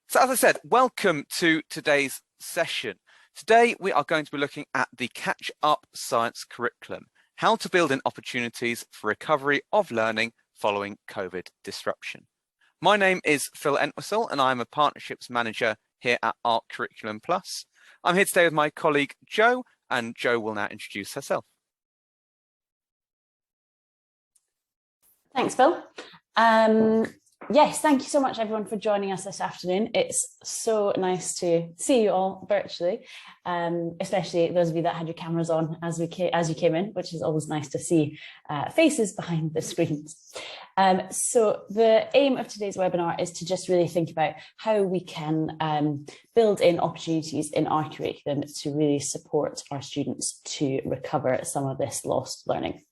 So as I said, welcome to today's session. Today we are going to be looking at the catch-up science curriculum, how to build in opportunities for recovery of learning following COVID disruption. My name is Phil Entwistle and I'm a partnerships manager here at Ark Curriculum Plus. I'm here today with my colleague Jo, and Jo will now introduce herself. Thanks, Phil. Yes, thank you so much, everyone, for joining us this afternoon. It's so nice to see you all virtually, especially those of you that had your cameras on as you came in, which is always nice to see faces behind the screens. So the aim of today's webinar is to just really think about how we can build in opportunities in our curriculum to really support our students to recover some of this lost learning.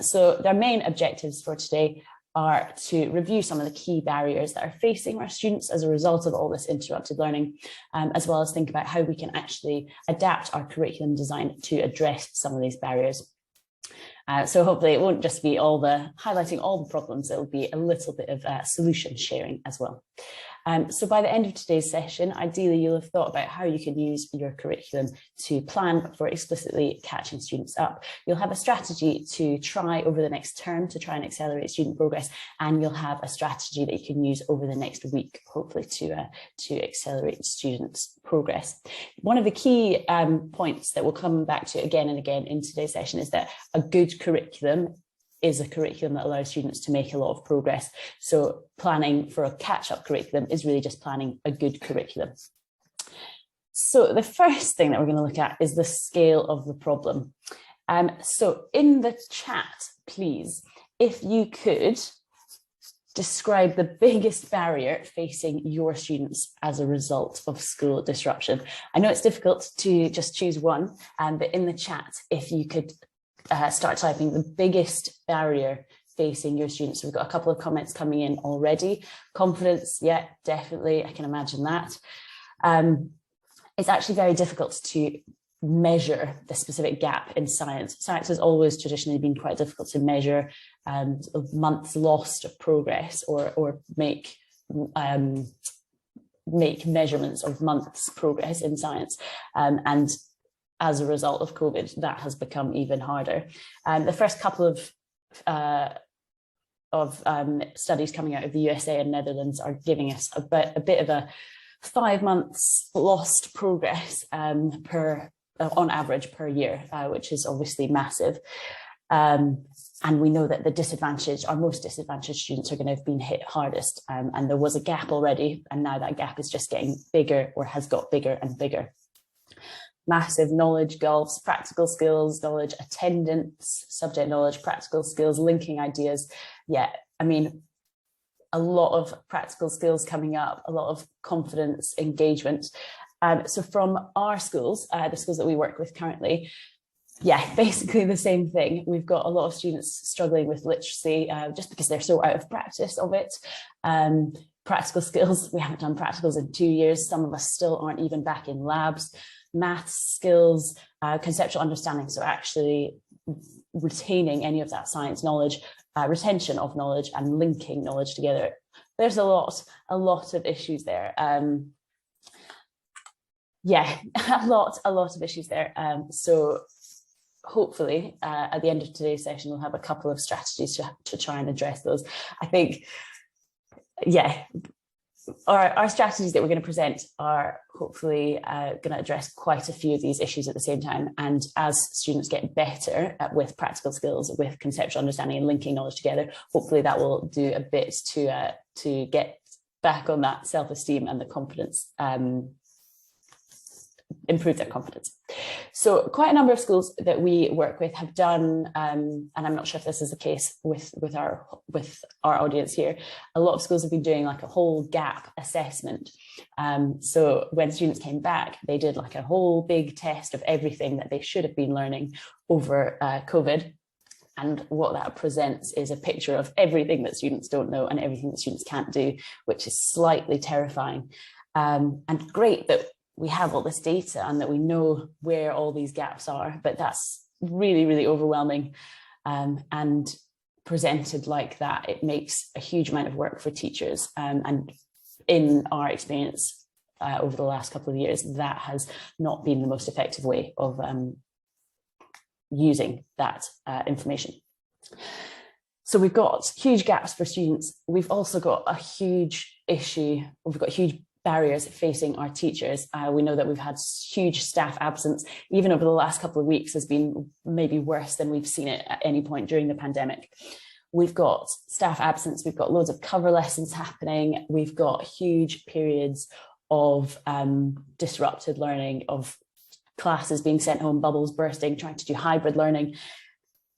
So their main objectives for today are to review some of the key barriers that are facing our students as a result of all this interrupted learning, as well as think about how we can actually adapt our curriculum design to address some of these barriers. So hopefully it won't just be highlighting all the problems, it will be a little bit of solution sharing as well. So by the end of today's session, ideally you'll have thought about how you can use your curriculum to plan for explicitly catching students up. You'll have a strategy to try over the next term to try and accelerate student progress, and you'll have a strategy that you can use over the next week, hopefully to accelerate students' progress. One of the key points that we'll come back to again and again in today's session is that a good curriculum is a curriculum that allows students to make a lot of progress. So planning for a catch-up curriculum is really just planning a good curriculum. So the first thing that we're going to look at is the scale of the problem. So in the chat, please, if you could describe the biggest barrier facing your students as a result of school disruption. I know it's difficult to just choose one, but in the chat, if you could start typing the biggest barrier facing your students. We've got a couple of comments coming in already. Confidence, yeah, definitely, I can imagine that. It's actually very difficult to measure the specific gap in science. Science has always traditionally been quite difficult to measure months lost of progress or make measurements of months progress in science. And as a result of COVID, that has become even harder. The first couple of studies coming out of the USA and Netherlands are giving us a bit of a 5 months lost progress on average per year, which is obviously massive. And we know that our most disadvantaged students are going to have been hit hardest. And there was a gap already, and now that gap is just getting bigger, or has got bigger and bigger. Massive knowledge gulfs, practical skills, knowledge, attendance, subject knowledge, practical skills, linking ideas. Yeah, I mean, a lot of practical skills coming up, a lot of confidence, engagement. So from our schools, the schools that we work with currently, yeah, basically the same thing. We've got a lot of students struggling with literacy just because they're so out of practice of it. Practical skills, we haven't done practicals in 2 years. Some of us still aren't even back in labs. Maths skills, conceptual understanding, so actually retaining any of that science knowledge, retention of knowledge and linking knowledge together. There's a lot of issues there. Yeah, a lot of issues there. So hopefully at the end of today's session, we'll have a couple of strategies to try and address those. I think, yeah, our strategies that we're going to present are hopefully going to address quite a few of these issues at the same time. And as students get better with practical skills, with conceptual understanding and linking knowledge together, hopefully that will do a bit to get back on that self-esteem and the confidence, improve their confidence. So quite a number of schools that we work with have done, and I'm not sure if this is the case with our audience here, a lot of schools have been doing like a whole gap assessment. So when students came back, they did like a whole big test of everything that they should have been learning over COVID. And what that presents is a picture of everything that students don't know and everything that students can't do, which is slightly terrifying. And great that we have all this data and that we know where all these gaps are, but that's really, really overwhelming. And presented like that, it makes a huge amount of work for teachers. And in our experience over the last couple of years, that has not been the most effective way of using that information. So we've got huge gaps for students. We've also got a huge issue. We've got huge barriers facing our teachers. We know that we've had huge staff absence, even over the last couple of weeks has been maybe worse than we've seen it at any point during the pandemic. We've got staff absence, we've got loads of cover lessons happening, we've got huge periods of disrupted learning, of classes being sent home, bubbles bursting, trying to do hybrid learning.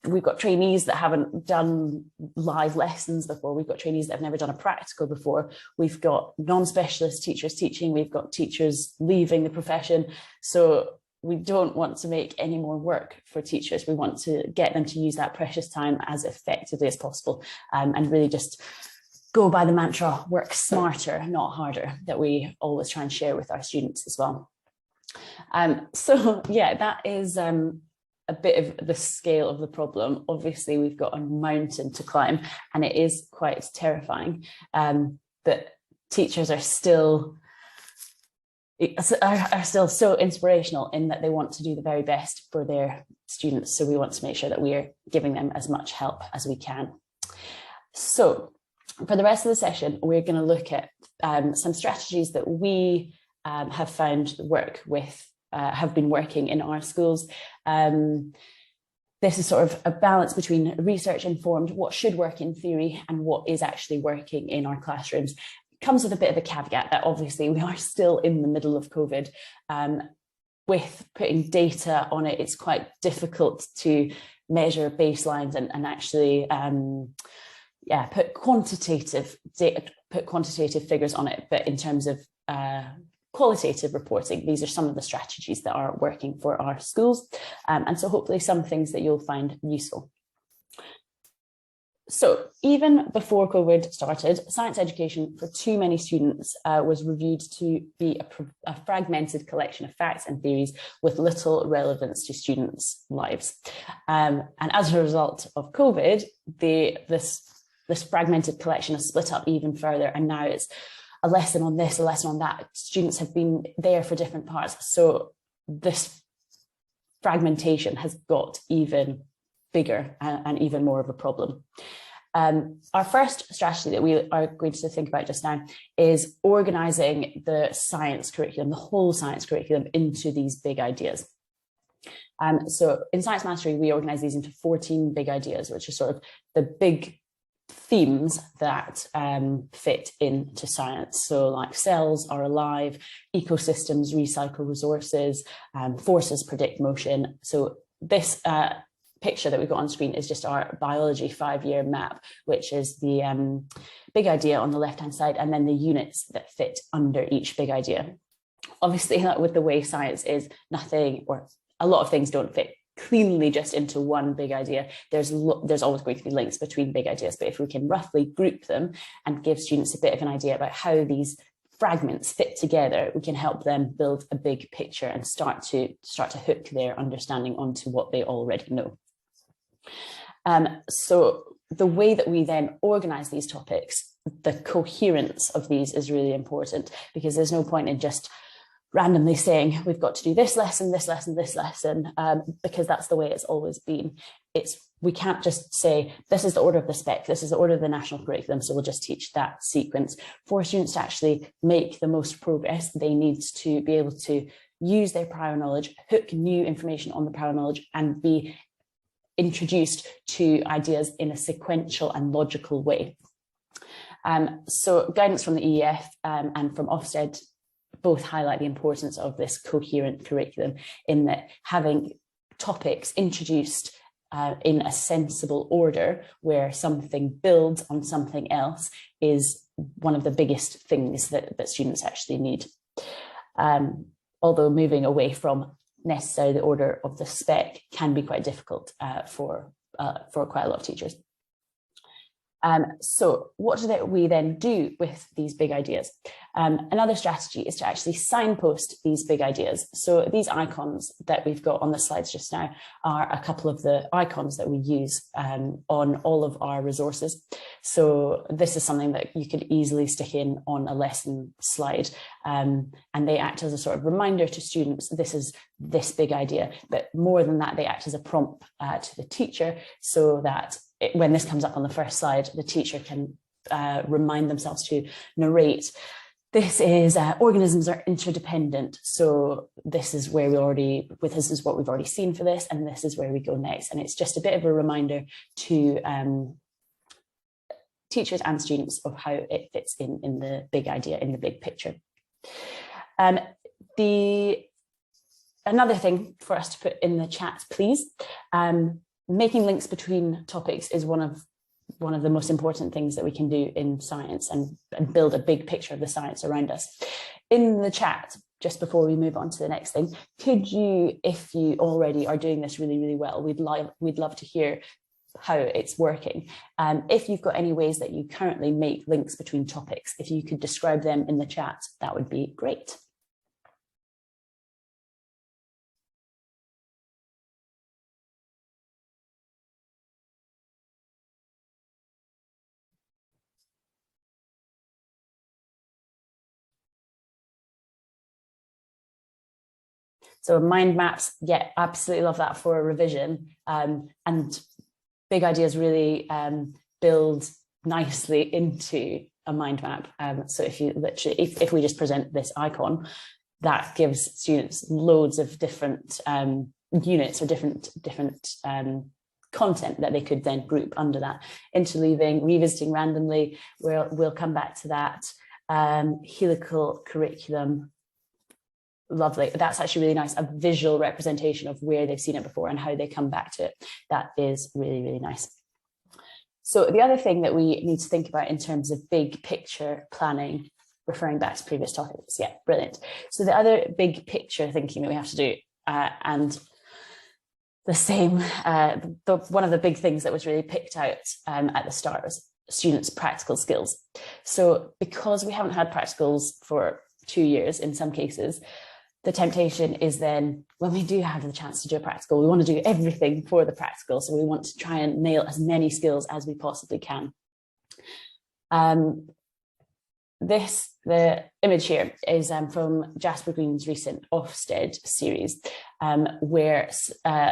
We've got trainees that haven't done live lessons before. We've got trainees that have never done a practical before. We've got non-specialist teachers teaching. We've got teachers leaving the profession. So we don't want to make any more work for teachers. We want to get them to use that precious time as effectively as possible, and really just go by the mantra, work smarter, not harder, that we always try and share with our students as well. So yeah, that is a bit of the scale of the problem. Obviously, we've got a mountain to climb, and it is quite terrifying. But teachers are still so inspirational in that they want to do the very best for their students. So we want to make sure that we are giving them as much help as we can. So for the rest of the session, we're going to look at some strategies that we have found have been working in our schools. This is sort of a balance between research informed, what should work in theory, and what is actually working in our classrooms. It comes with a bit of a caveat that obviously we are still in the middle of COVID. With putting data on it, it's quite difficult to measure baselines and actually put quantitative figures on it. But in terms of qualitative reporting, these are some of the strategies that are working for our schools, and so hopefully some things that you'll find useful. So even before COVID started, science education for too many students was reviewed to be a fragmented collection of facts and theories with little relevance to students' lives. And as a result of COVID, this fragmented collection is split up even further, and now it's a lesson on this, a lesson on that. Students have been there for different parts. So this fragmentation has got even bigger and even more of a problem. Our first strategy that we are going to think about just now is organising the science curriculum, the whole science curriculum, into these big ideas. So in Science Mastery, we organise these into 14 big ideas, which are sort of the big themes that fit into science. So like cells are alive, ecosystems recycle resources, forces predict motion. So this picture that we've got on screen is just our biology 5-year map, which is the big idea on the left-hand side, and then the units that fit under each big idea. Obviously, with the way science is, nothing or a lot of things don't fit cleanly just into one big idea. There's always going to be links between big ideas, but if we can roughly group them and give students a bit of an idea about how these fragments fit together, we can help them build a big picture and start to hook their understanding onto what they already know. So the way that we then organize these topics, the coherence of these is really important, because there's no point in just randomly saying we've got to do this lesson, this lesson, this lesson, because that's the way it's always been. We can't just say this is the order of the spec, this is the order of the national curriculum, so we'll just teach that sequence. For students to actually make the most progress, they need to be able to use their prior knowledge, hook new information on the prior knowledge, and be introduced to ideas in a sequential and logical way. So guidance from the EEF and from Ofsted both highlight the importance of this coherent curriculum, in that having topics introduced in a sensible order where something builds on something else is one of the biggest things that students actually need. Although moving away from necessarily the order of the spec can be quite difficult for quite a lot of teachers. So what do we then do with these big ideas? Another strategy is to actually signpost these big ideas. So these icons that we've got on the slides just now are a couple of the icons that we use on all of our resources. So this is something that you could easily stick in on a lesson slide, and they act as a sort of reminder to students, this is this big idea. But more than that, they act as a prompt to the teacher, so that when this comes up on the first slide, the teacher can remind themselves to narrate, this is organisms are interdependent. So this is where this is what we've already seen for this, and this is where we go next. And it's just a bit of a reminder to teachers and students of how it fits in the big idea, in the big picture. Another thing for us to put in the chat, please. Making links between topics is one of the most important things that we can do in science, and build a big picture of the science around us. In the chat, just before we move on to the next thing, could you, if you already are doing this really, really well, we'd love to hear how it's working. If you've got any ways that you currently make links between topics, if you could describe them in the chat, that would be great. So mind maps, yeah, absolutely love that for a revision. And big ideas really build nicely into a mind map. So if you literally, if we just present this icon, that gives students loads of different units or different content that they could then group under that. Interleaving, revisiting randomly, we'll come back to that. Helical curriculum. Lovely. That's actually really nice. A visual representation of where they've seen it before and how they come back to it. That is really, really nice. So the other thing that we need to think about in terms of big picture planning, referring back to previous topics. Yeah, brilliant. So the other big picture thinking that we have to do, and the same, one of the big things that was really picked out at the start was students' practical skills. So because we haven't had practicals for 2 years in some cases, the temptation is then, when we do have the chance to do a practical, we want to do everything for the practical. So we want to try and nail as many skills as we possibly can. The image here is from Jasper Green's recent Ofsted series, where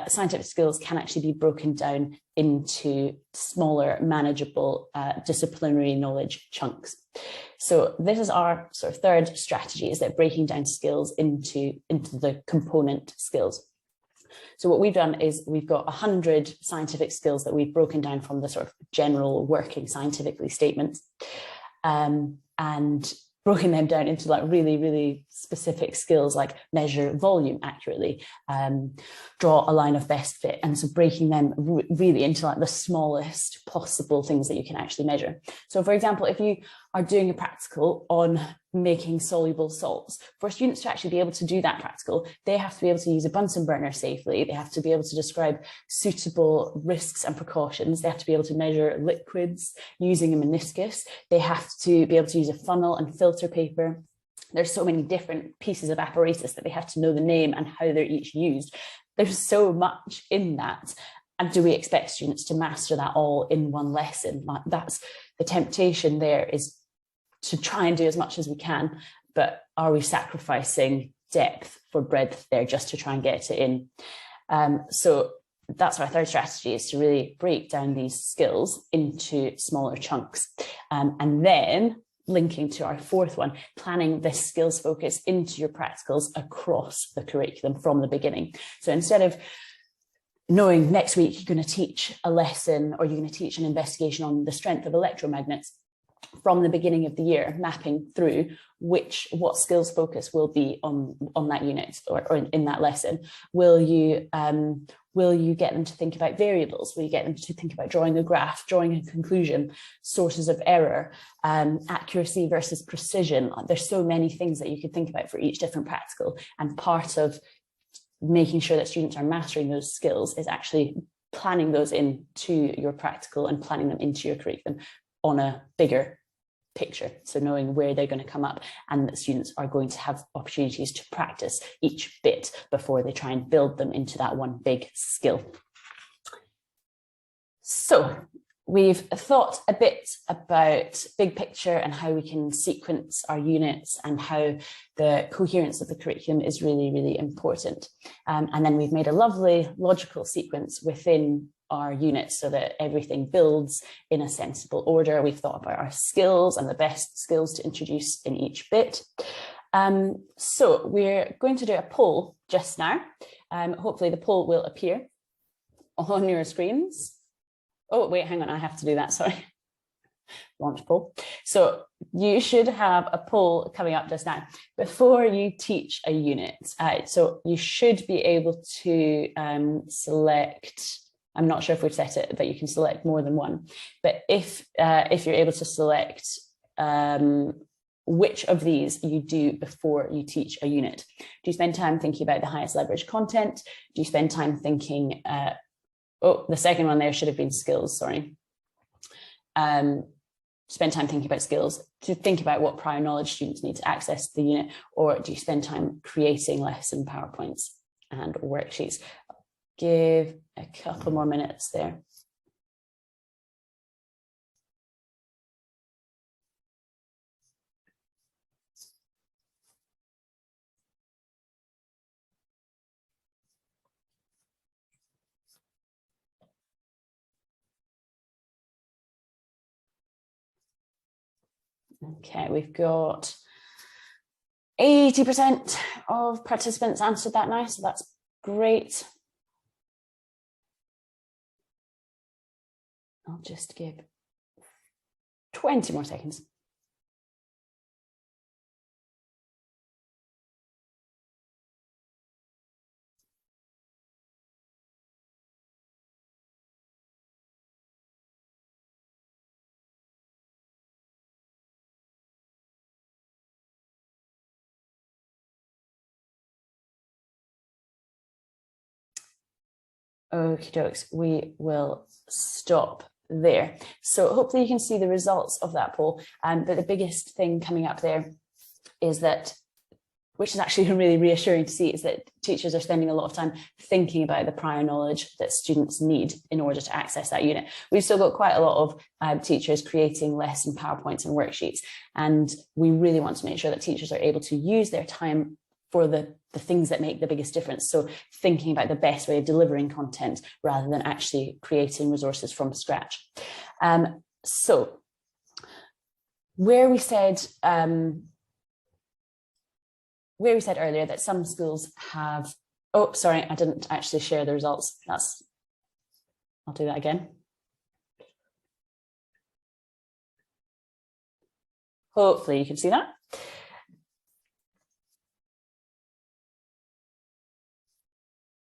scientific skills can actually be broken down into smaller, manageable disciplinary knowledge chunks. So this is our sort of third strategy, is that breaking down skills into the component skills. So what we've done is we've got 100 scientific skills that we've broken down from the sort of general working scientifically statements, and broken them down into like really, really specific skills, like measure volume accurately, draw a line of best fit. And so breaking them really into like the smallest possible things that you can actually measure. So for example, if you are doing a practical on making soluble salts, for students to actually be able to do that practical, they have to be able to use a Bunsen burner safely. They have to be able to describe suitable risks and precautions. They have to be able to measure liquids using a meniscus. They have to be able to use a funnel and filter paper. There's so many different pieces of apparatus that they have to know the name and how they're each used. There's so much in that. And do we expect students to master that all in one lesson? Like, that's the temptation there, is to try and do as much as we can, but are we sacrificing depth for breadth there just to try and get it in? So that's our third strategy, is to really break down these skills into smaller chunks. And then linking to our fourth one, planning this skills focus into your practicals across the curriculum from the beginning. So instead of knowing next week you're going to teach a lesson, or you're going to teach an investigation on the strength of electromagnets, from the beginning of the year, mapping through what skills focus will be on that unit or in that lesson. Will you get them to think about variables? Will you get them to think about drawing a graph, drawing a conclusion, sources of error, accuracy versus precision? There's so many things that you could think about for each different practical, and part of making sure that students are mastering those skills is actually planning those into your practical and planning them into your curriculum on a bigger picture. So knowing where they're going to come up, and that students are going to have opportunities to practice each bit before they try and build them into that one big skill. So we've thought a bit about big picture and how we can sequence our units and how the coherence of the curriculum is really, really important. And then we've made a lovely logical sequence within our units so that everything builds in a sensible order. We've thought about our skills and the best skills to introduce in each bit. So we're going to do a poll just now. Hopefully the poll will appear on your screens. Oh, wait, hang on, I have to do that, sorry. Launch poll. So you should have a poll coming up just now before you teach a unit. So you should be able to select, I'm not sure if we've set it that you can select more than one, but if you're able to select which of these you do before you teach a unit. Do you spend time thinking about the highest leverage content? Do you spend time thinking, oh, the second one there should have been skills, sorry. Spend time thinking about skills, to think about what prior knowledge students need to access the unit, or do you spend time creating lesson PowerPoints and worksheets? Give a couple more minutes there. Okay, we've got 80% of participants answered that now, so that's great. I'll just give 20 more seconds. Okie dokes, we will stop there. So hopefully you can see the results of that poll. But the biggest thing coming up there is that, which is actually really reassuring to see, is that teachers are spending a lot of time thinking about the prior knowledge that students need in order to access that unit. We've still got quite a lot of teachers creating lesson PowerPoints and worksheets, and we really want to make sure that teachers are able to use their time for the things that make the biggest difference. So thinking about the best way of delivering content rather than actually creating resources from scratch. So where we said earlier that some schools have, oh, sorry, I didn't actually share the results. I'll do that again. Hopefully you can see that.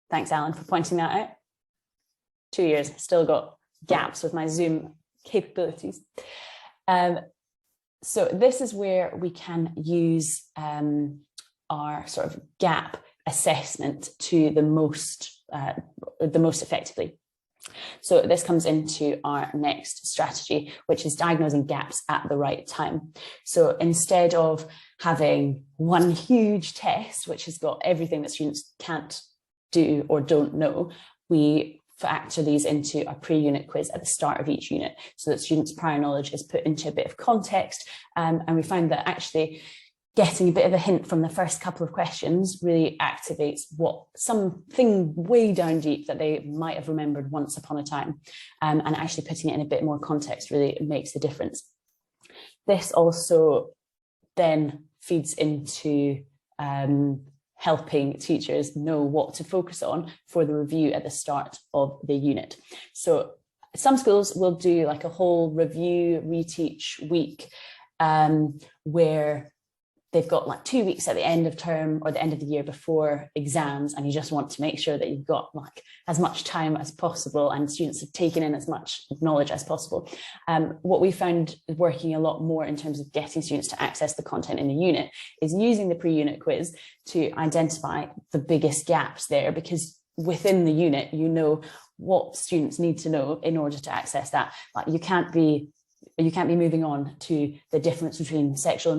Thanks, Alan, for pointing that out. 2 years, still got gaps with my Zoom capabilities. So this is where we can use our sort of gap assessment to the most effectively. So this comes into our next strategy, which is diagnosing gaps at the right time. So instead of having one huge test, which has got everything that students can't do or don't know, we factor these into a pre-unit quiz at the start of each unit so that students' prior knowledge is put into a bit of context. And we find that actually getting a bit of a hint from the first couple of questions really activates something way down deep that they might have remembered once upon a time. And actually putting it in a bit more context really makes a difference. This also then feeds into helping teachers know what to focus on for the review at the start of the unit. So some schools will do like a whole review, reteach week where they've got like 2 weeks at the end of term or the end of the year before exams, and you just want to make sure that you've got like as much time as possible and students have taken in as much knowledge as possible. What we found working a lot more in terms of getting students to access the content in the unit is using the pre-unit quiz to identify the biggest gaps there, because within the unit, you know what students need to know in order to access that. Like you can't be you can't be moving on to the difference between sexual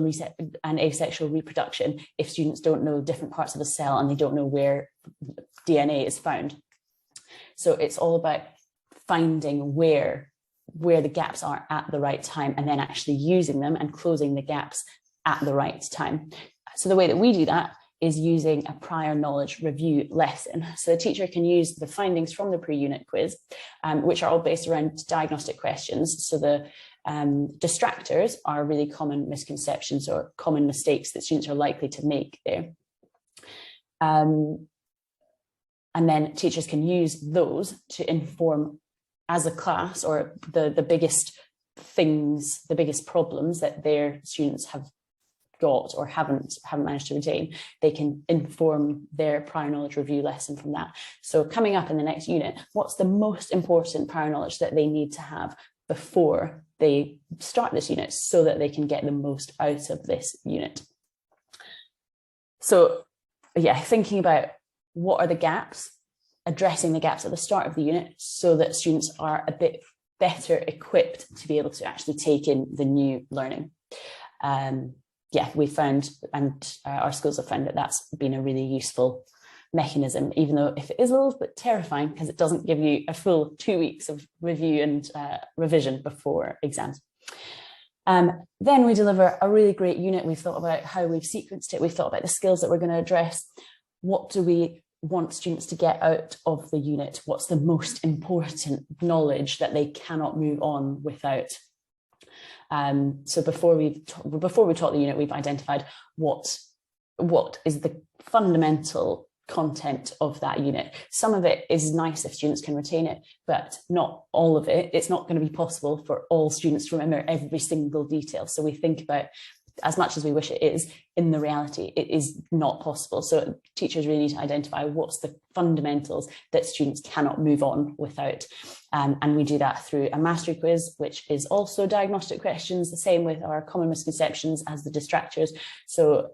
and asexual reproduction if students don't know different parts of a cell and they don't know where DNA is found. So it's all about finding where the gaps are at the right time, and then actually using them and closing the gaps at the right time. So the way that we do that is using a prior knowledge review lesson. So the teacher can use the findings from the pre-unit quiz, which are all based around diagnostic questions. So the distractors are really common misconceptions or common mistakes that students are likely to make there. And then teachers can use those to inform as a class, or the biggest things, the biggest problems that their students have got or haven't managed to retain. They can inform their prior knowledge review lesson from that. So coming up in the next unit, what's the most important prior knowledge that they need to have before they start this unit so that they can get the most out of this unit? So yeah, thinking about what are the gaps, addressing the gaps at the start of the unit so that students are a bit better equipped to be able to actually take in the new learning. Yeah, we found, and our schools have found, that that's been a really useful mechanism, even though if it is a little bit terrifying because it doesn't give you a full 2 weeks of review and revision before exams. Then we deliver a really great unit. We've thought about how we've sequenced it. We've thought about the skills that we're going to address. What do we want students to get out of the unit? What's the most important knowledge that they cannot move on without? So before we taught the unit, we've identified what is the fundamental content of that unit. Some of it is nice if students can retain it, but not all of it. It's not going to be possible for all students to remember every single detail. So we think about, as much as we wish it is, in the reality, it is not possible. So teachers really need to identify what's the fundamentals that students cannot move on without. And we do that through a mastery quiz, which is also diagnostic questions, the same with our common misconceptions as the distractors. So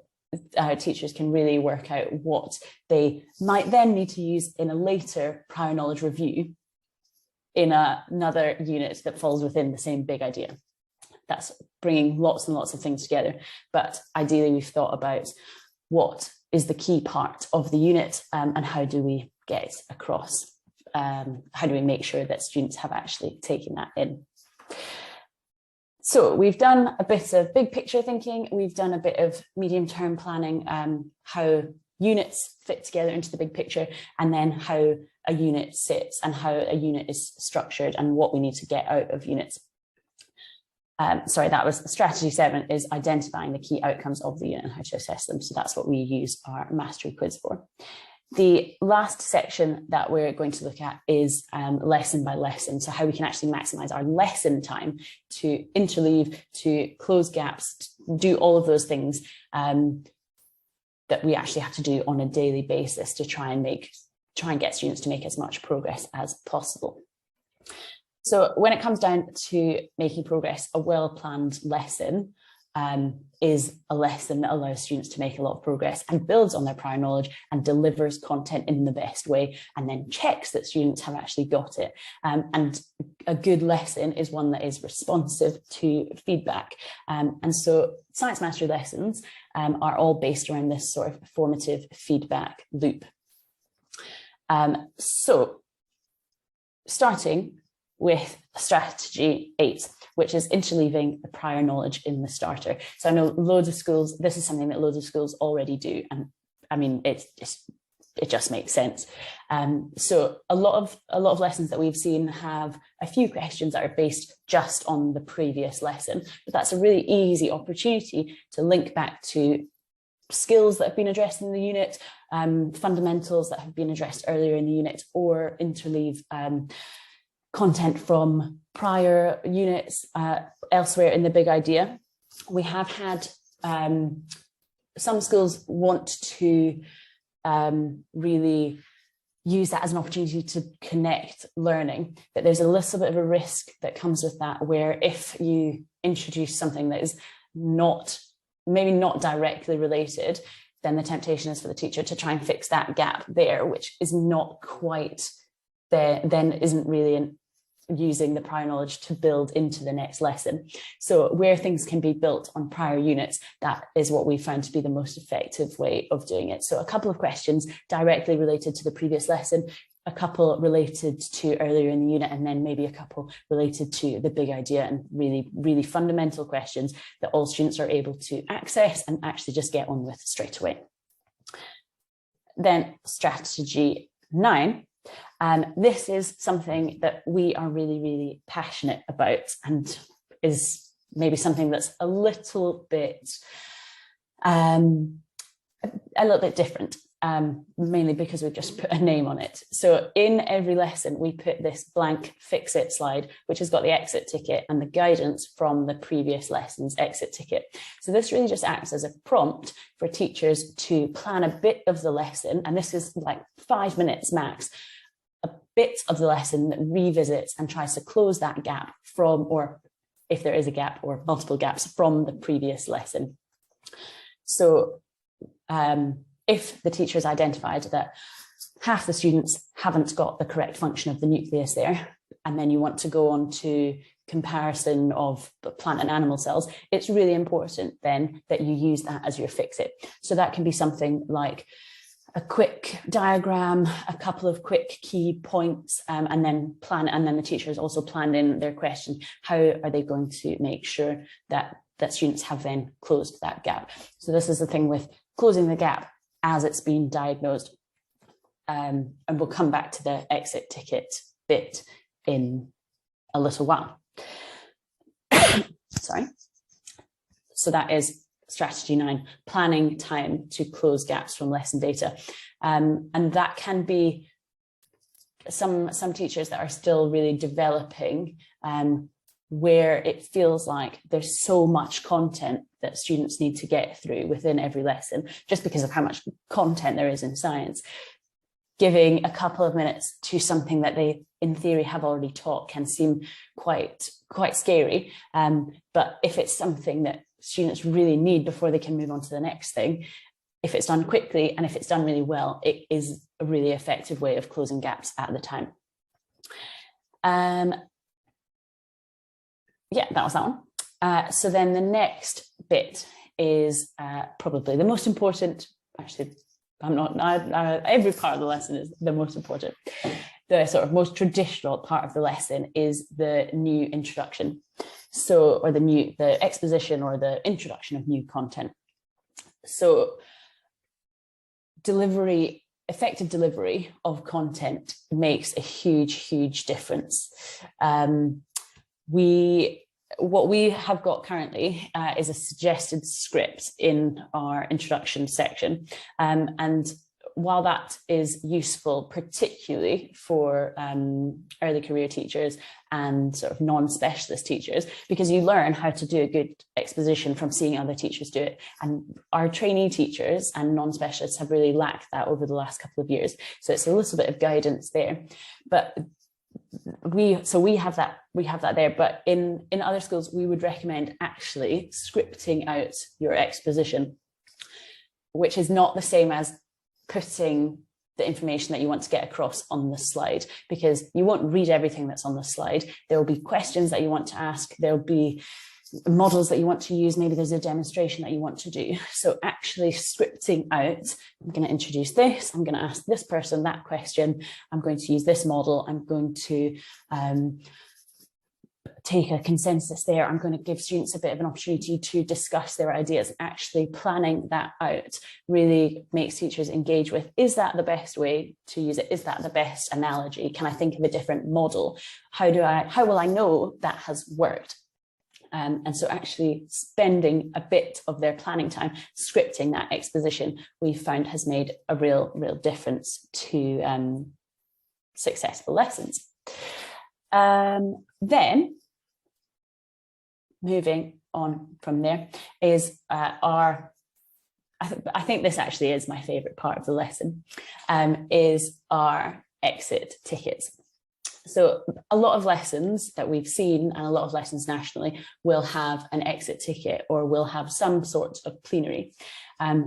teachers can really work out what they might then need to use in a later prior knowledge review in another unit that falls within the same big idea. That's bringing lots and lots of things together. But ideally, we've thought about what is the key part of the unit, and how do we get across, how do we make sure that students have actually taken that in. So we've done a bit of big picture thinking, we've done a bit of medium-term planning, how units fit together into the big picture, and then how a unit sits and how a unit is structured and what we need to get out of units. Sorry, that was strategy 7, is identifying the key outcomes of the unit and how to assess them. So that's what we use our mastery quiz for. The last section that we're going to look at is lesson by lesson. So how we can actually maximize our lesson time to interleave, to close gaps, to do all of those things that we actually have to do on a daily basis to try and get students to make as much progress as possible. So when it comes down to making progress, a well-planned lesson is a lesson that allows students to make a lot of progress and builds on their prior knowledge and delivers content in the best way, and then checks that students have actually got it. And a good lesson is one that is responsive to feedback. And so science mastery lessons are all based around this sort of formative feedback loop. So starting with strategy 8, which is interleaving the prior knowledge in the starter. So I know loads of schools, this is something that loads of schools already do. And I mean, it just makes sense. So a lot of lessons that we've seen have a few questions that are based just on the previous lesson, but that's a really easy opportunity to link back to skills that have been addressed in the unit, fundamentals that have been addressed earlier in the unit, or interleave content from prior units elsewhere in the big idea. We have had some schools want to really use that as an opportunity to connect learning, but there's a little bit of a risk that comes with that, where if you introduce something that is maybe not directly related, then the temptation is for the teacher to try and fix that gap there, which is not quite there, then isn't really using the prior knowledge to build into the next lesson. So where things can be built on prior units, that is what we found to be the most effective way of doing it. So a couple of questions directly related to the previous lesson, a couple related to earlier in the unit, and then maybe a couple related to the big idea, and really, really fundamental questions that all students are able to access and actually just get on with straight away. Then strategy 9. This is something that we are really, really passionate about, and is maybe something that's a little bit different, mainly because we've just put a name on it. So in every lesson, we put this blank fix it slide, which has got the exit ticket and the guidance from the previous lesson's exit ticket. So this really just acts as a prompt for teachers to plan a bit of the lesson, and this is like 5 minutes max, a bit of the lesson that revisits and tries to close that gap from, or if there is a gap or multiple gaps, from the previous lesson. So if the teacher has identified that half the students haven't got the correct function of the nucleus there, and then you want to go on to comparison of the plant and animal cells, it's really important then that you use that as your fix it. So that can be something like a quick diagram, a couple of quick key points, and then the teacher has also planned in their question, how are they going to make sure that students have then closed that gap. So this is the thing with closing the gap as it's been diagnosed. And we'll come back to the exit ticket bit in a little while. Sorry. So that is strategy 9, planning time to close gaps from lesson data. And that can be some teachers that are still really developing, where it feels like there's so much content that students need to get through within every lesson, just because of how much content there is in science. Giving a couple of minutes to something that they, in theory, have already taught can seem quite scary. But if it's something that students really need before they can move on to the next thing, if it's done quickly and if it's done really well, it is a really effective way of closing gaps at the time. Yeah, that was that one. So then the next bit is probably the most important. Actually, every part of the lesson is the most important. The sort of most traditional part of the lesson is the new introduction. So, or the exposition or the introduction of new content. So effective delivery of content makes a huge difference. What we have got currently is a suggested script in our introduction section. And while that is useful, particularly for early career teachers and sort of non-specialist teachers, because you learn how to do a good exposition from seeing other teachers do it. And our trainee teachers and non-specialists have really lacked that over the last couple of years. So it's a little bit of guidance there. But we have that there, but in other schools we would recommend actually scripting out your exposition, which is not the same as putting the information that you want to get across on the slide, because you won't read everything that's on the slide. There will be questions that you want to ask, there'll be models that you want to use, maybe there's a demonstration that you want to do. So actually scripting out, I'm going to introduce this, I'm going to ask this person that question, I'm going to use this model, I'm going to take a consensus there, I'm going to give students a bit of an opportunity to discuss their ideas. Actually planning that out really makes teachers engage with, is that the best way to use it? Is that the best analogy? Can I think of a different model? How will I know that has worked? And so actually spending a bit of their planning time scripting that exposition, we've found has made a real difference to successful lessons. Then moving on from there is I think this actually is my favorite part of the lesson, is our exit tickets. So a lot of lessons that we've seen, and a lot of lessons nationally, will have an exit ticket or will have some sort of plenary,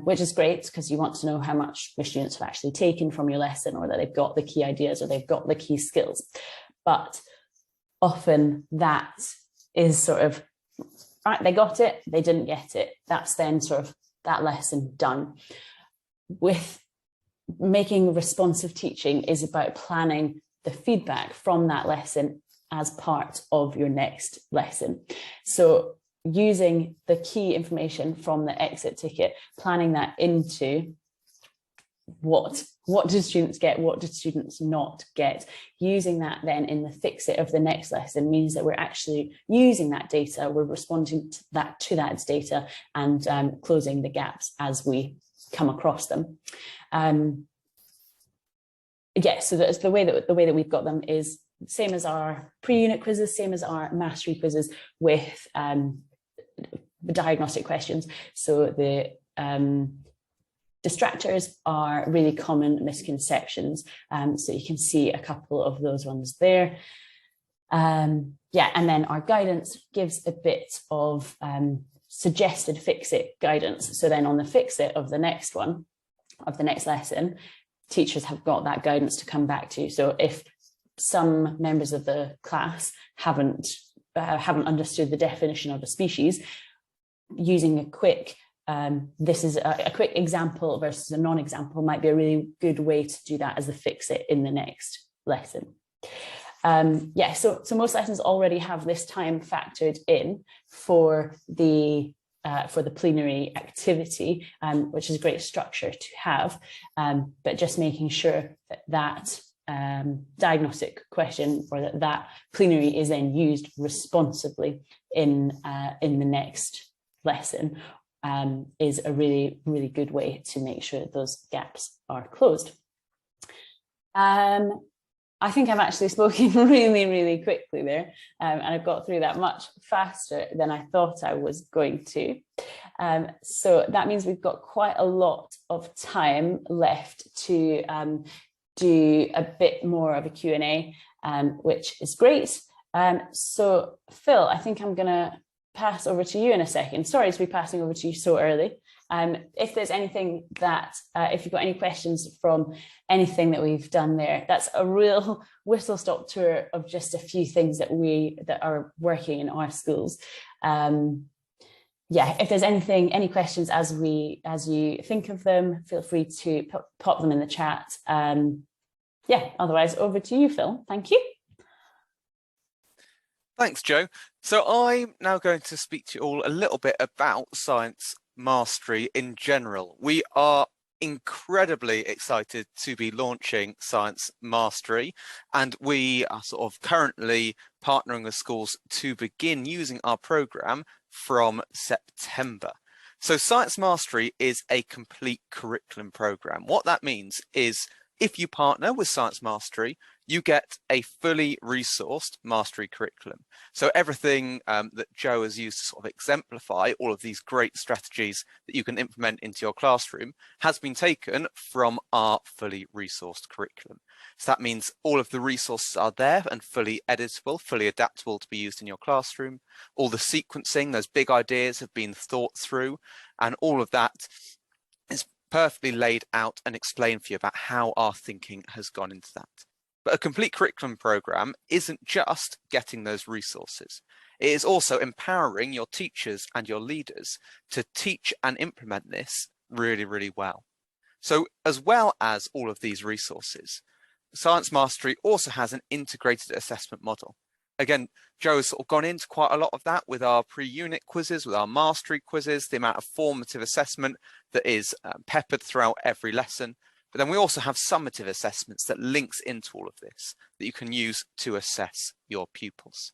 which is great because you want to know how much your students have actually taken from your lesson, or that they've got the key ideas or they've got the key skills. But often that is sort of, right, they got it, they didn't get it. That's then sort of that lesson done. With making responsive teaching is about planning the feedback from that lesson as part of your next lesson. So using the key information from the exit ticket, planning that into what do students get, what do students not get, using that then in the fix it of the next lesson means that we're actually using that data, we're responding to that data and closing the gaps as we come across them. Yeah, so that's the way that we've got them is same as our pre-unit quizzes, same as our mastery quizzes with the diagnostic questions. So the distractors are really common misconceptions. So you can see a couple of those ones there. Yeah, and then our guidance gives a bit of suggested fix it guidance. So then on the fix it of the next one, of the next lesson, teachers have got that guidance to come back to. So if some members of the class haven't understood the definition of a species, using a quick this is a quick example versus a non-example might be a really good way to do that as the fix it in the next lesson. Yeah, so most lessons already have this time factored in for the plenary activity, which is a great structure to have, but just making sure that diagnostic question or that plenary is then used responsibly in the next lesson is a really, really good way to make sure that those gaps are closed. I think I've actually spoken really, really quickly there, and I've got through that much faster than I thought I was going to. So that means we've got quite a lot of time left to do a bit more of a Q&A, which is great. So Phil, I think I'm going to pass over to you in a second. Sorry to be passing over to you so early. If there's anything that, if you've got any questions from anything that we've done there, that's a real whistle-stop tour of just a few things that are working in our schools. Yeah, if there's any questions as you think of them, feel free to pop them in the chat. Yeah, otherwise over to you, Phil. Thank you. Thanks, Joe. So I'm now going to speak to you all a little bit about science mastery in general. We are incredibly excited to be launching Science Mastery, and we are sort of currently partnering with schools to begin using our program from September. So Science Mastery is a complete curriculum program. What that means is if you partner with Science Mastery, you get a fully resourced mastery curriculum. So everything that Joe has used to sort of exemplify all of these great strategies that you can implement into your classroom has been taken from our fully resourced curriculum. So that means all of the resources are there and fully editable, fully adaptable to be used in your classroom. All the sequencing, those big ideas have been thought through, and all of that is perfectly laid out and explained for you about how our thinking has gone into that. But a complete curriculum program isn't just getting those resources. It is also empowering your teachers and your leaders to teach and implement this really, really well. So as well as all of these resources, Science Mastery also has an integrated assessment model. Again, Joe has sort of gone into quite a lot of that with our pre-unit quizzes, with our mastery quizzes, the amount of formative assessment that is peppered throughout every lesson. But then we also have summative assessments that links into all of this that you can use to assess your pupils.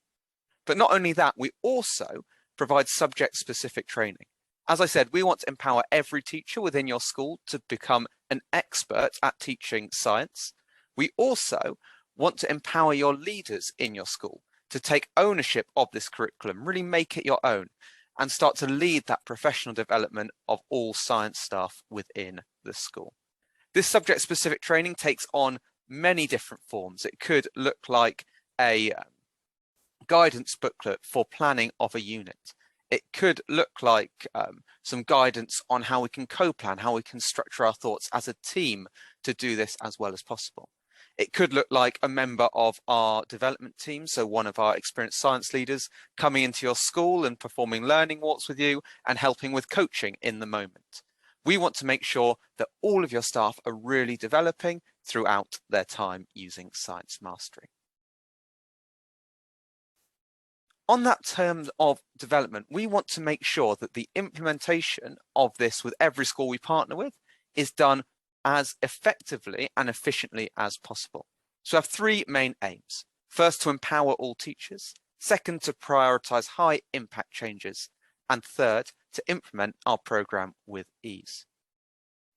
But not only that, we also provide subject-specific training. As I said, we want to empower every teacher within your school to become an expert at teaching science. We also want to empower your leaders in your school to take ownership of this curriculum, really make it your own, and start to lead that professional development of all science staff within the school. This subject-specific training takes on many different forms. It could look like a guidance booklet for planning of a unit. It could look like some guidance on how we can co-plan, how we can structure our thoughts as a team to do this as well as possible. It could look like a member of our development team, so one of our experienced science leaders coming into your school and performing learning walks with you and helping with coaching in the moment. We want to make sure that all of your staff are really developing throughout their time using Science Mastery. On that term of development, we want to make sure that the implementation of this with every school we partner with is done as effectively and efficiently as possible. So we have three main aims. First, to empower all teachers. Second, to prioritize high impact changes. And third, to implement our program with ease.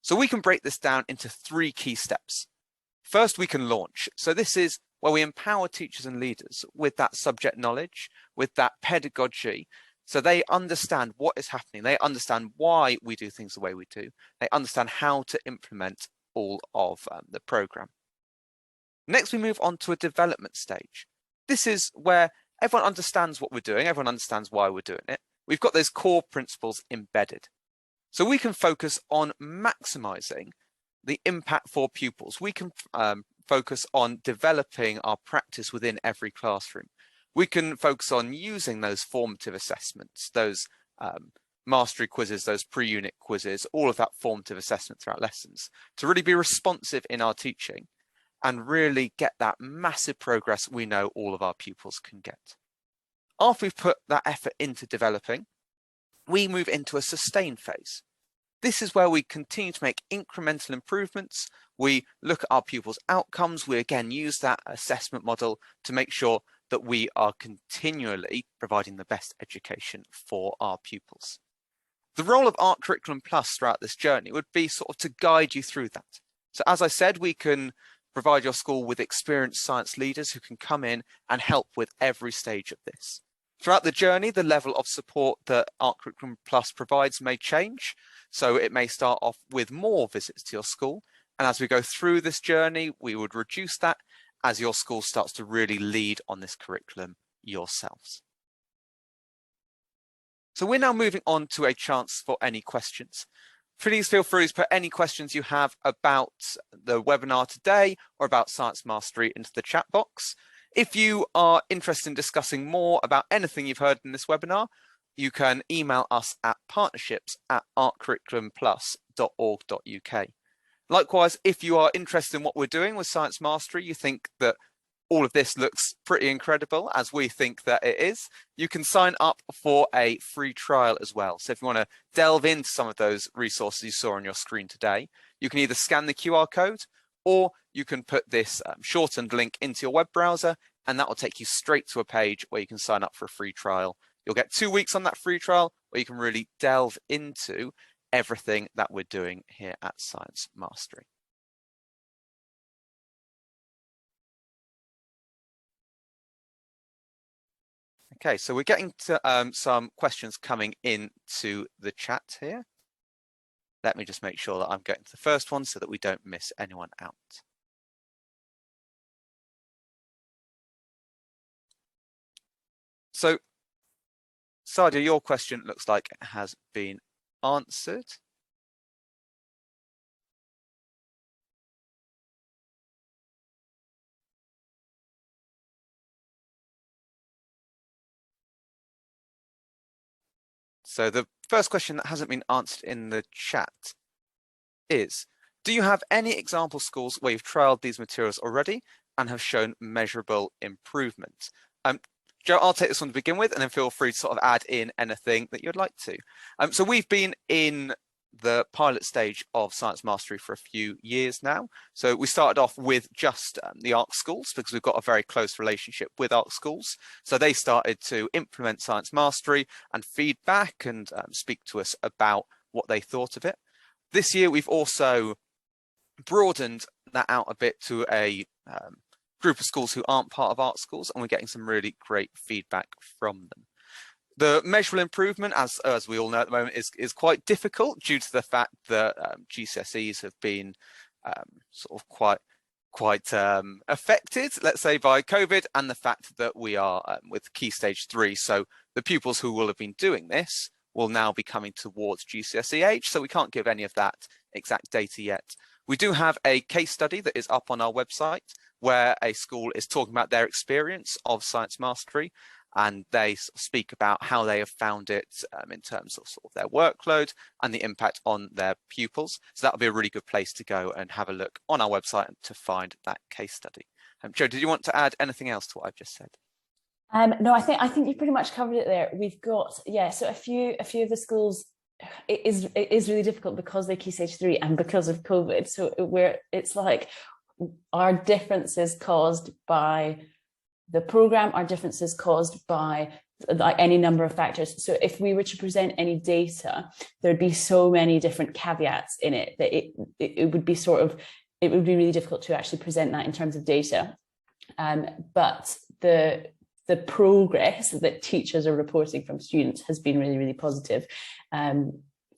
So we can break this down into three key steps. First, we can launch. So this is where we empower teachers and leaders with that subject knowledge, with that pedagogy, so they understand what is happening. They understand why we do things the way we do. They understand how to implement all of the program. Next, we move on to a development stage. This is where everyone understands what we're doing. Everyone understands why we're doing it. We've got those core principles embedded. So we can focus on maximizing the impact for pupils. We can focus on developing our practice within every classroom. We can focus on using those formative assessments, those mastery quizzes, those pre-unit quizzes, all of that formative assessment throughout lessons to really be responsive in our teaching and really get that massive progress we know all of our pupils can get. After we've put that effort into developing, we move into a sustained phase. This is where we continue to make incremental improvements. We look at our pupils' outcomes. We again use that assessment model to make sure that we are continually providing the best education for our pupils. The role of Ark Curriculum Plus throughout this journey would be sort of to guide you through that. So as I said, we can provide your school with experienced science leaders who can come in and help with every stage of this. Throughout the journey, the level of support that Ark Curriculum Plus provides may change. So it may start off with more visits to your school. And as we go through this journey, we would reduce that as your school starts to really lead on this curriculum yourselves. So we're now moving on to a chance for any questions. Please feel free to put any questions you have about the webinar today or about Science Mastery into the chat box. If you are interested in discussing more about anything you've heard in this webinar, you can email us at partnerships@arkcurriculumplus.org.uk. Likewise, if you are interested in what we're doing with Science Mastery, you think that all of this looks pretty incredible, as we think that it is, you can sign up for a free trial as well. So if you want to delve into some of those resources you saw on your screen today, you can either scan the QR code or you can put this shortened link into your web browser, and that will take you straight to a page where you can sign up for a free trial. You'll get 2 weeks on that free trial where you can really delve into everything that we're doing here at Science Mastery. Okay, so we're getting to some questions coming into the chat here. Let me just make sure that I'm getting to the first one so that we don't miss anyone out. So, Sadia, your question looks like it has been answered. So the first question that hasn't been answered in the chat is, do you have any example schools where you've trialed these materials already and have shown measurable improvement? Joe, I'll take this one to begin with, and then feel free to sort of add in anything that you'd like to. So we've been in the pilot stage of Science Mastery for a few years now. So we started off with just the Ark schools because we've got a very close relationship with Ark schools. So they started to implement Science Mastery and feedback and speak to us about what they thought of it. This year, we've also broadened that out a bit to a group of schools who aren't part of Ark schools, and we're getting some really great feedback from them. The measurable improvement, as we all know at the moment, is quite difficult due to the fact that GCSEs have been sort of quite affected, let's say, by COVID, and the fact that we are with Key Stage 3. So the pupils who will have been doing this will now be coming towards GCSE age, so we can't give any of that exact data yet. We do have a case study that is up on our website where a school is talking about their experience of science mastery, and they speak about how they have found it in terms of sort of their workload and the impact on their pupils. So that'll be a really good place to go and have a look on our website to find that case study. Joe, did you want to add anything else to what I've just said? No, I think you pretty much covered it there. We've got, so a few of the schools, it is really difficult because they're Key Stage 3 and because of COVID. So it's like our differences caused by the program, our differences caused by like any number of factors. So if we were to present any data, there'd be so many different caveats in it that it would be really difficult to actually present that in terms of data. But the progress that teachers are reporting from students has been really, really positive.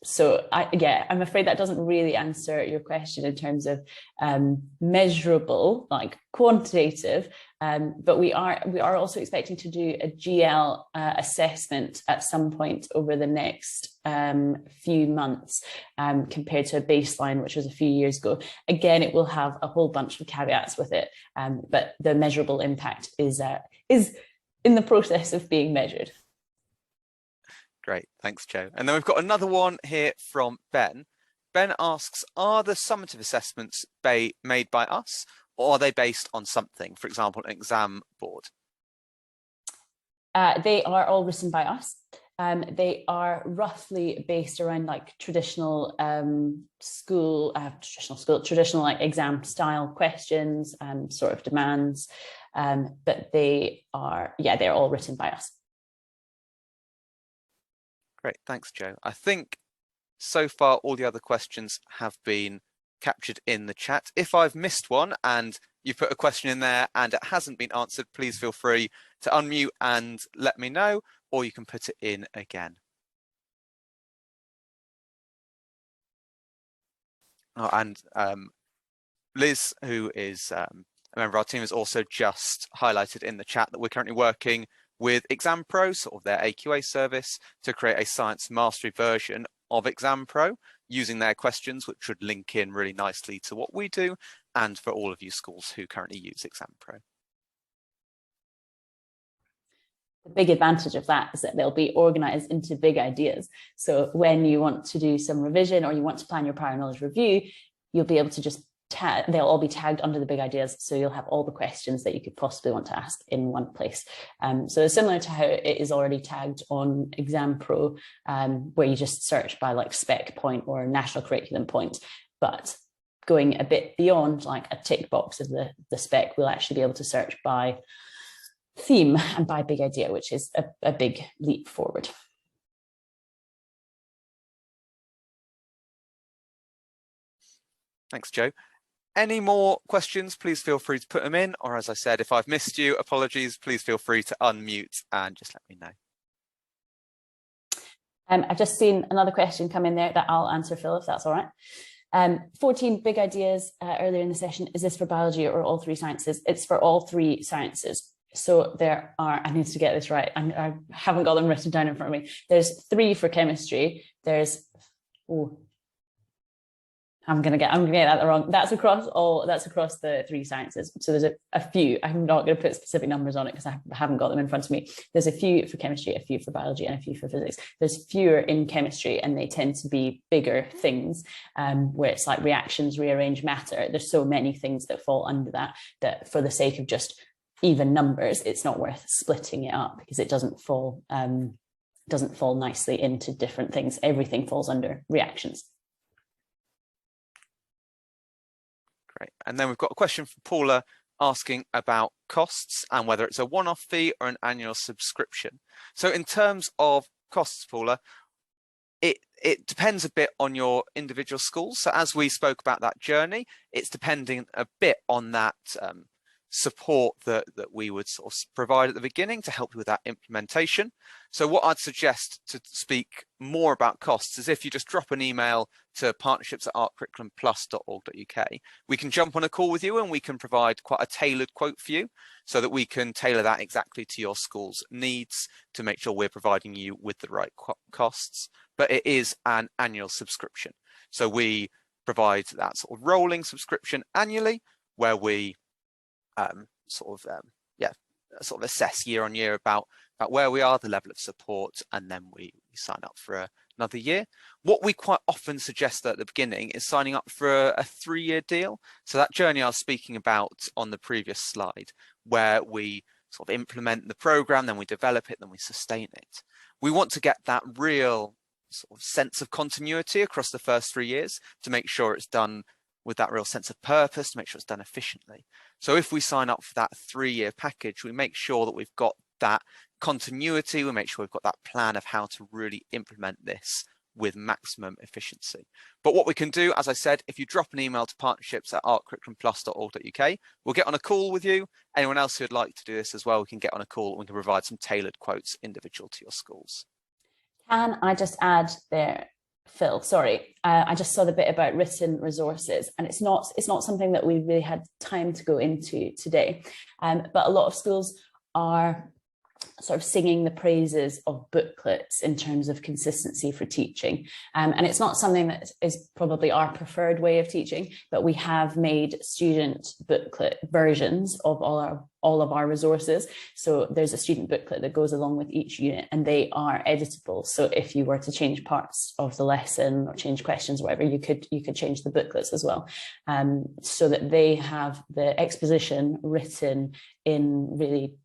So I'm afraid that doesn't really answer your question in terms of measurable, like quantitative, but we are also expecting to do a GL assessment at some point over the next few months, compared to a baseline, which was a few years ago. Again, it will have a whole bunch of caveats with it, but the measurable impact is in the process of being measured. Great, thanks, Joe. And then we've got another one here from Ben. Ben asks, are the summative assessments made by us, or are they based on something, for example, an exam board? They are all written by us. They are roughly based around like traditional like exam style questions and sort of demands, but they're all written by us. Great, thanks, Joe. I think so far all the other questions have been captured in the chat. If I've missed one and you put a question in there and it hasn't been answered, please feel free to unmute and let me know, or you can put it in again. Oh, and Liz, who is a member of our team, has also just highlighted in the chat that we're currently working with Exam Pro, sort of their AQA service, to create a science mastery version of Exam Pro using their questions, which would link in really nicely to what we do, and for all of you schools who currently use Exam Pro. The big advantage of that is that they'll be organized into big ideas. So when you want to do some revision or you want to plan your prior knowledge review, you'll be able to just they'll all be tagged under the big ideas, so you'll have all the questions that you could possibly want to ask in one place. So similar to how it is already tagged on Exam Pro, where you just search by like spec point or national curriculum point, but going a bit beyond like a tick box of the spec, we'll actually be able to search by theme and by big idea, which is a big leap forward. Thanks, Joe. Any more questions, please feel free to put them in, or as I said, if I've missed you, apologies, please feel free to unmute and just let me know. I've just seen another question come in there that I'll answer, Phil, if that's all right. 14 big ideas earlier in the session. Is this for biology or all three sciences? It's for all three sciences. So there are, I need to get this right, I haven't got them written down in front of me. There's 3 for chemistry. There's, I'm gonna get that wrong. That's across the 3 sciences. So there's a few. I'm not going to put specific numbers on it because I haven't got them in front of me. There's a few for chemistry, a few for biology, and a few for physics. There's fewer in chemistry, and they tend to be bigger things, where it's like reactions, rearrange matter. There's so many things that fall under that for the sake of just even numbers, it's not worth splitting it up because it doesn't fall nicely into different things. Everything falls under reactions. Great. And then we've got a question from Paula asking about costs and whether it's a one-off fee or an annual subscription. So in terms of costs, Paula, it depends a bit on your individual schools. So as we spoke about that journey, it's depending a bit on that support that we would sort of provide at the beginning to help you with that implementation. So what I'd suggest to speak more about costs is if you just drop an email to partnerships@arkcurriculumplus.org.uk, we can jump on a call with you and we can provide quite a tailored quote for you so that we can tailor that exactly to your school's needs to make sure we're providing you with the right costs. But it is an annual subscription. So we provide that sort of rolling subscription annually where we sort of assess year on year about where we are, the level of support, and then we sign up for another year. What we quite often suggest at the beginning is signing up for a 3-year deal. So that journey I was speaking about on the previous slide, where we sort of implement the program, then we develop it, then we sustain it. We want to get that real sort of sense of continuity across the first 3 years to make sure it's done with that real sense of purpose, to make sure it's done efficiently. So if we sign up for that 3-year package, we make sure that we've got that continuity, we make sure we've got that plan of how to really implement this with maximum efficiency. But what we can do, as I said, if you drop an email to partnerships@arkcurriculumplus.org.uk, we'll get on a call with you. Anyone else who'd like to do this as well, we can get on a call. We can provide some tailored quotes individual to your schools. Can I just add there, Phil, sorry, I just saw the bit about written resources, and it's not something that we really had time to go into today, but a lot of schools are sort of singing the praises of booklets in terms of consistency for teaching. And it's not something that is probably our preferred way of teaching, but we have made student booklet versions of all of our resources. So there's a student booklet that goes along with each unit, and they are editable. So if you were to change parts of the lesson or change questions or whatever, you could change the booklets as well, so that they have the exposition written in really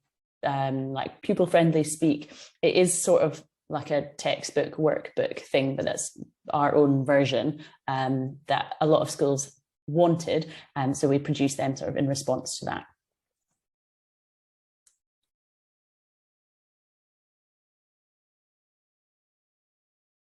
like pupil-friendly speak. It is sort of like a textbook workbook thing, but that's our own version that a lot of schools wanted, and so we produced them sort of in response to that.